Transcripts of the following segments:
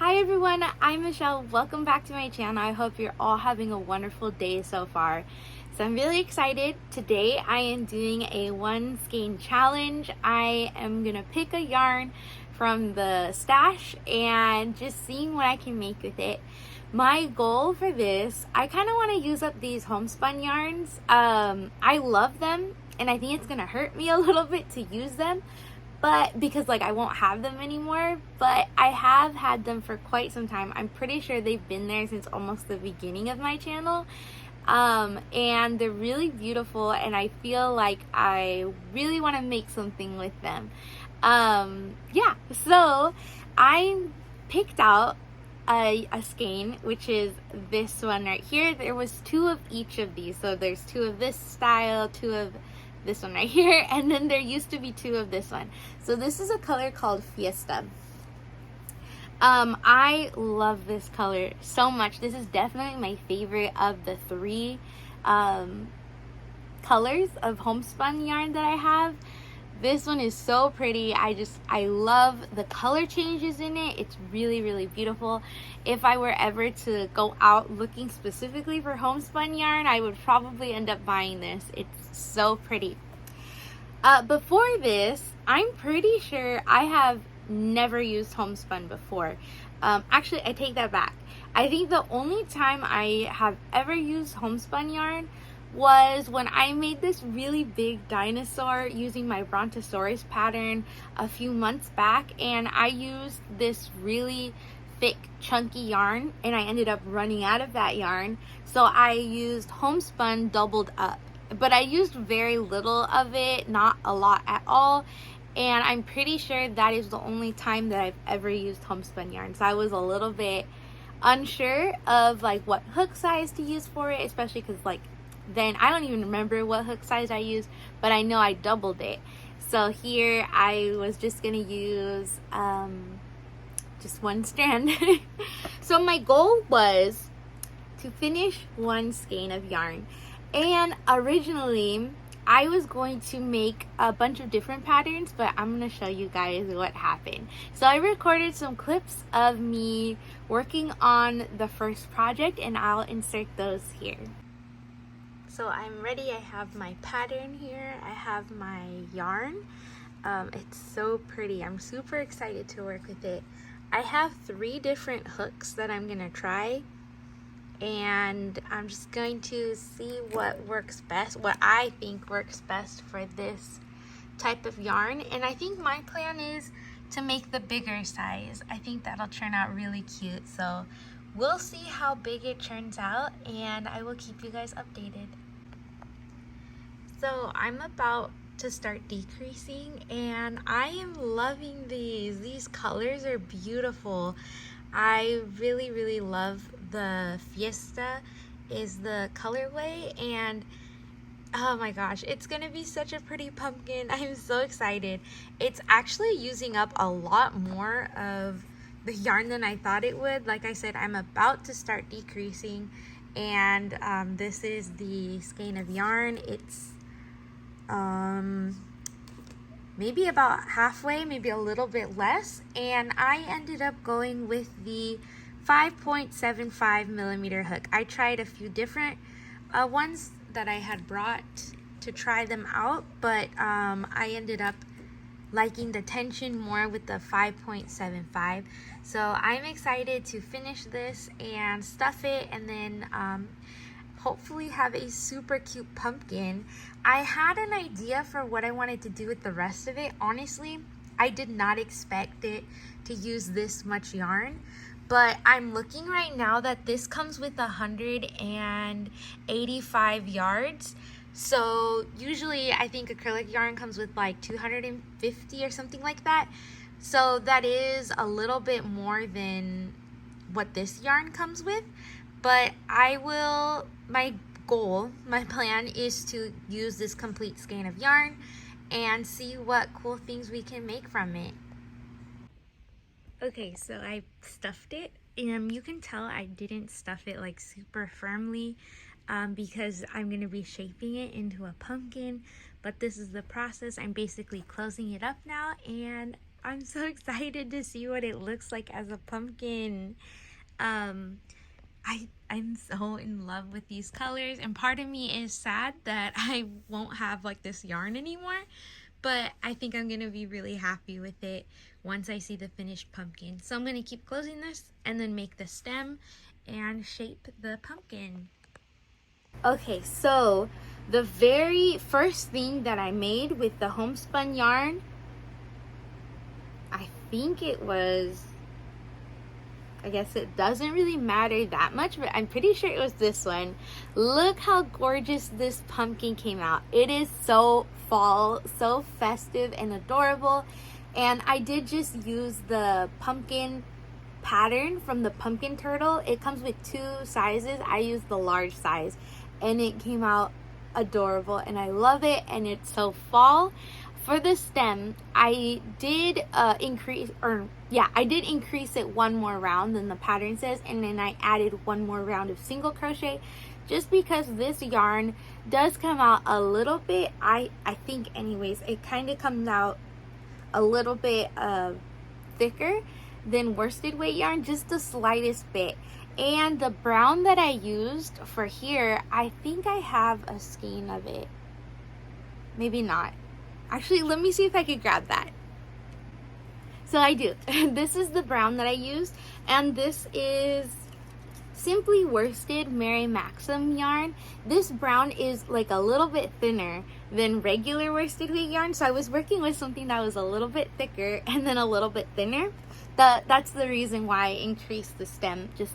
Hi everyone, I'm Michelle. Welcome back to my channel. I hope you're all having a wonderful day so far. So I'm really excited. Today I am doing a one skein challenge. I am gonna pick a yarn from the stash and just seeing what I can make with it. My goal for this, I kind of want to use up these homespun yarns. I love them and I think it's gonna hurt me a little bit to use them, but because I won't have them anymore, but I have had them for quite some time. I'm pretty sure they've been there since almost the beginning of my channel. And they're really beautiful and I feel like I really want to make something with them. Yeah, so I picked out a skein, which is this one right here. There was two of each of these, so there's two of this style, two of this one right here, and then there used to be two of this one. So this is a color called Fiesta. I love this color so much. This is definitely my favorite of the three colors of homespun yarn that I have. This one is so pretty. I love the color changes in it. It's really, really beautiful. If I were ever to go out looking specifically for homespun yarn, I would probably end up buying this. It's so pretty. Before this, I'm pretty sure I have never used homespun before. Actually, I take that back. I think the only time I have ever used homespun yarn was when I made this really big dinosaur using my Brontosaurus pattern a few months back, and I used this really thick chunky yarn and I ended up running out of that yarn, so I used homespun doubled up, but I used very little of it, not a lot at all, and I'm pretty sure that is the only time that I've ever used homespun yarn. So I was a little bit unsure of what hook size to use for it, especially because then I don't even remember what hook size I used, but I know I doubled it. So here I was just gonna use just one strand. So my goal was to finish one skein of yarn, and originally I was going to make a bunch of different patterns, but I'm gonna show you guys what happened. So I recorded some clips of me working on the first project and I'll insert those here. So I'm ready. I have my pattern here. I have my yarn. It's so pretty. I'm super excited to work with it. I have 3 different hooks that I'm gonna try, and I'm just going to see what works best, what I think works best for this type of yarn. And I think my plan is to make the bigger size. I think that'll turn out really cute. So we'll see how big it turns out and I will keep you guys updated. So I'm about to start decreasing and I am loving these. These colors are beautiful. I really, really love the Fiesta is the colorway, and oh my gosh, it's gonna be such a pretty pumpkin. I'm so excited. It's actually using up a lot more of the yarn than I thought it would. Like I said, I'm about to start decreasing, and this is the skein of yarn. It's maybe about halfway, maybe a little bit less, and I ended up going with the 5.75 millimeter hook. I tried a few different ones that I had brought to try them out, but I ended up liking the tension more with the 5.75. So I'm excited to finish this and stuff it, and then hopefully have a super cute pumpkin. I had an idea for what I wanted to do with the rest of it. Honestly, I did not expect it to use this much yarn, but I'm looking right now that this comes with 185 yards. So usually I think acrylic yarn comes with 250 or something like that. So that is a little bit more than what this yarn comes with. But my plan is to use this complete skein of yarn and see what cool things we can make from it. Okay, so I stuffed it, and you can tell I didn't stuff it super firmly because I'm going to be shaping it into a pumpkin, but this is the process. I'm basically closing it up now and I'm so excited to see what it looks like as a pumpkin. I'm so in love with these colors, and part of me is sad that I won't have like this yarn anymore, but I think I'm gonna be really happy with it once I see the finished pumpkin. So I'm gonna keep closing this and then make the stem and shape the pumpkin. Okay, so the very first thing that I made with the homespun yarn, I think it was, I guess it doesn't really matter that much, but I'm pretty sure it was this one. Look how gorgeous this pumpkin came out. It is so fall, so festive and adorable. And I did just use the pumpkin pattern from the pumpkin turtle. It comes with 2 sizes. I used the large size and it came out adorable and I love it, and it's so fall. For the stem, I did increase it 1 more round than the pattern says, and then I added 1 more round of single crochet just because this yarn does come out a little bit, I think anyways, it kind of comes out a little bit thicker than worsted weight yarn, just the slightest bit. And the brown that I used for here, I think I have a skein of it. Maybe not. Actually, let me see if I could grab that. So I do. This is the brown that I used, and this is Simply Worsted Mary Maxim yarn. This brown is like a little bit thinner than regular worsted weight yarn, so I was working with something that was a little bit thicker and then a little bit thinner. That's the reason why I increased the stem just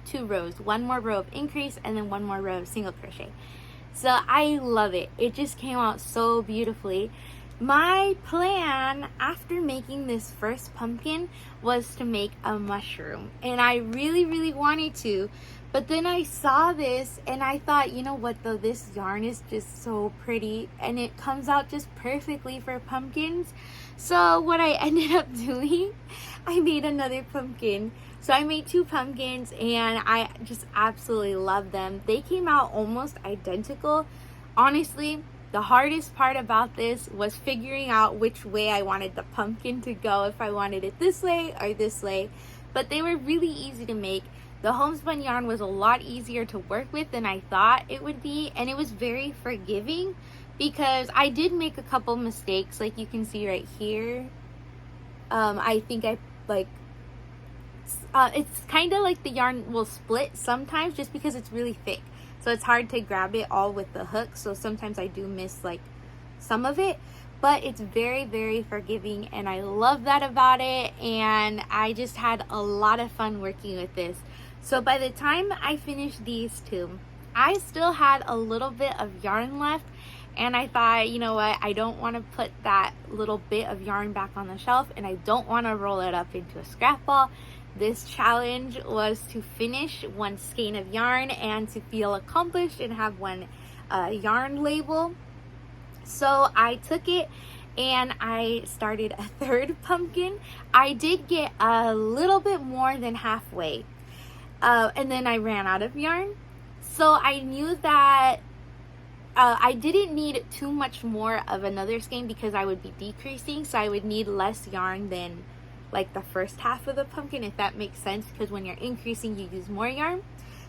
2 rows, 1 more row of increase and then 1 more row of single crochet. So I love it. It just came out so beautifully. My plan after making this first pumpkin was to make a mushroom, and I really wanted to, but then I saw this and I thought, you know what though, this yarn is just so pretty and it comes out just perfectly for pumpkins. So what I ended up doing, I made another pumpkin. So I made 2 pumpkins and I just absolutely love them. They came out almost identical. Honestly, the hardest part about this was figuring out which way I wanted the pumpkin to go, if I wanted it this way or this way. But they were really easy to make. The homespun yarn was a lot easier to work with than I thought it would be, and it was very forgiving because I did make a couple mistakes, like you can see right here. I think it's kind of like the yarn will split sometimes just because it's really thick. So it's hard to grab it all with the hook. So sometimes I do miss like some of it, but it's very forgiving and I love that about it. And I just had a lot of fun working with this. So by the time I finished these 2, I still had a little bit of yarn left. And I thought, you know what, I don't want to put that little bit of yarn back on the shelf and I don't want to roll it up into a scrap ball. This challenge was to finish 1 skein of yarn and to feel accomplished and have 1 yarn label. So I took it and I started a 3rd pumpkin. I did get a little bit more than halfway and then I ran out of yarn. So I knew that I didn't need too much more of another skein because I would be decreasing, so I would need less yarn than like the first half of the pumpkin, if that makes sense, because when you're increasing you use more yarn.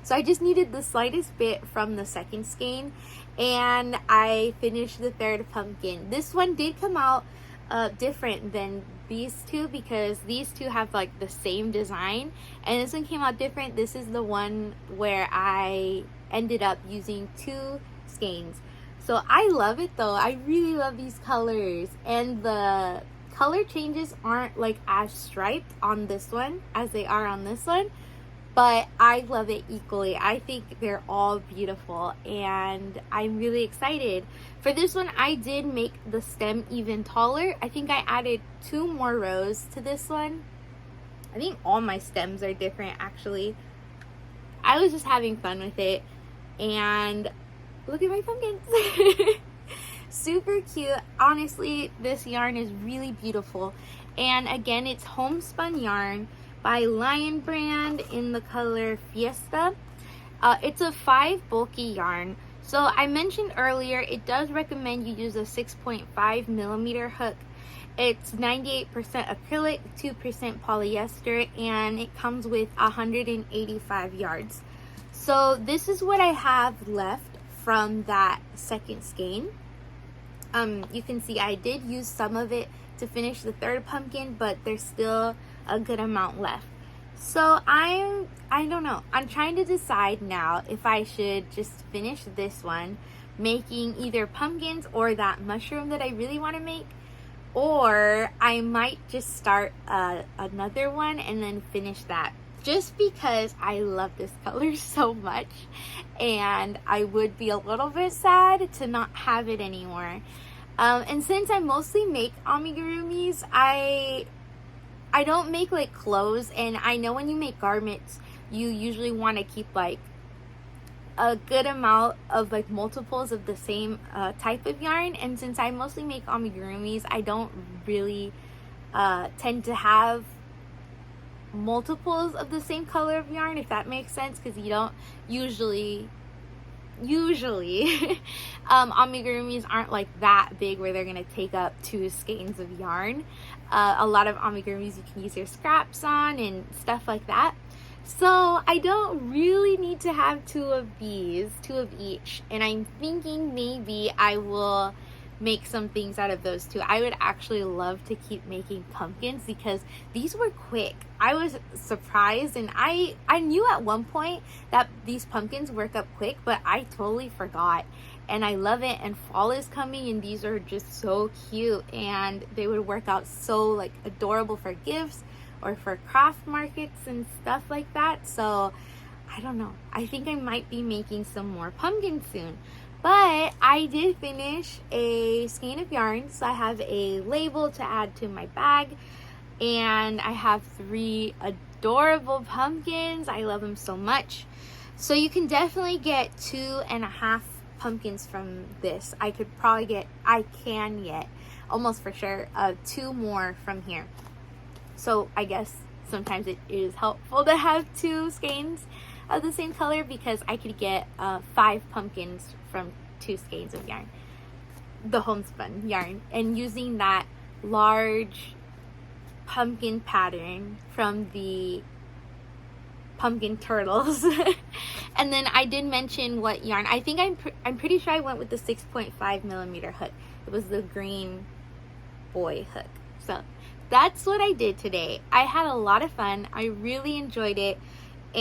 So I just needed the slightest bit from the 2nd skein and I finished the 3rd pumpkin. This one did come out different than these 2 because these 2 have like the same design and this one came out different. This is the one where I ended up using 2 skeins. So I love it though. I really love these colors, and the color changes aren't like as striped on this one as they are on this one, but I love it equally. I think they're all beautiful and I'm really excited. For this one, I did make the stem even taller. I think I added 2 more rows to this one. I think all my stems are different actually. I was just having fun with it, and look at my pumpkins. Super cute. Honestly, this yarn is really beautiful. And again, it's homespun yarn by Lion brand in the color Fiesta. It's a 5 bulky yarn. So I mentioned earlier, it does recommend you use a 6.5 millimeter hook. It's 98% acrylic, 2% polyester, and it comes with 185 yards. So this is what I have left from that second skein. You can see I did use some of it to finish the third pumpkin, but there's still a good amount left. So I don't know. I'm trying to decide now if I should just finish this one, making either pumpkins or that mushroom that I really want to make, or I might just start another one and then finish that, just because I love this color so much and I would be a little bit sad to not have it anymore. And since I mostly make amigurumis, I don't make like clothes, and I know when you make garments you usually want to keep like a good amount of like multiples of the same type of yarn, and since I mostly make amigurumis, I don't really tend to have multiples of the same color of yarn, if that makes sense, because you don't usually amigurumis aren't like that big where they're gonna take up 2 skeins of yarn. A lot of amigurumis you can use your scraps on and stuff like that. So I don't really need to have 2 of these, 2 of each, and I'm thinking maybe I will make some things out of those 2. I would actually love to keep making pumpkins because these were quick. I was surprised, and I knew at one point that these pumpkins work up quick, but I totally forgot. And I love it, and fall is coming, and these are just so cute, and they would work out so like adorable for gifts or for craft markets and stuff like that. So I don't know, I think I might be making some more pumpkins soon. But I did finish a skein of yarn, so I have a label to add to my bag, and I have 3 adorable pumpkins. I love them so much. So you can definitely get 2.5 pumpkins from this. I can get almost for sure 2 more from here. So I guess sometimes it is helpful to have 2 skeins of the same color, because I could get 5 pumpkins from 2 skeins of yarn, the homespun yarn, and using that large pumpkin pattern from the pumpkin turtles. And then I did mention what yarn. I think I'm pretty sure I went with the 6.5 millimeter hook. It was the green boy hook. So that's what I did today. I had a lot of fun. I really enjoyed it.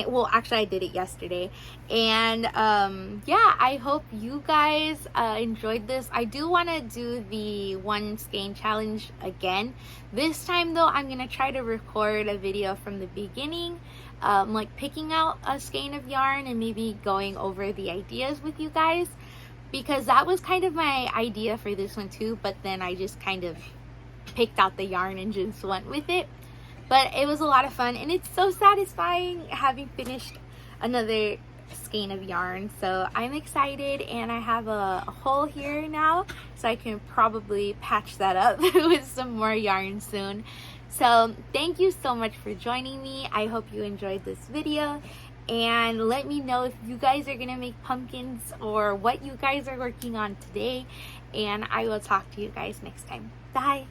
Well, actually I did it yesterday, and yeah, I hope you guys enjoyed this. I do want to do the 1 skein challenge again. This time though, I'm gonna try to record a video from the beginning, like picking out a skein of yarn and maybe going over the ideas with you guys, because that was kind of my idea for this one too, but then I just kind of picked out the yarn and just went with it. But it was a lot of fun, and it's so satisfying having finished another skein of yarn. So I'm excited, and I have a hole here now, so I can probably patch that up with some more yarn soon. So thank you so much for joining me. I hope you enjoyed this video, and let me know if you guys are gonna make pumpkins or what you guys are working on today, and I will talk to you guys next time. Bye.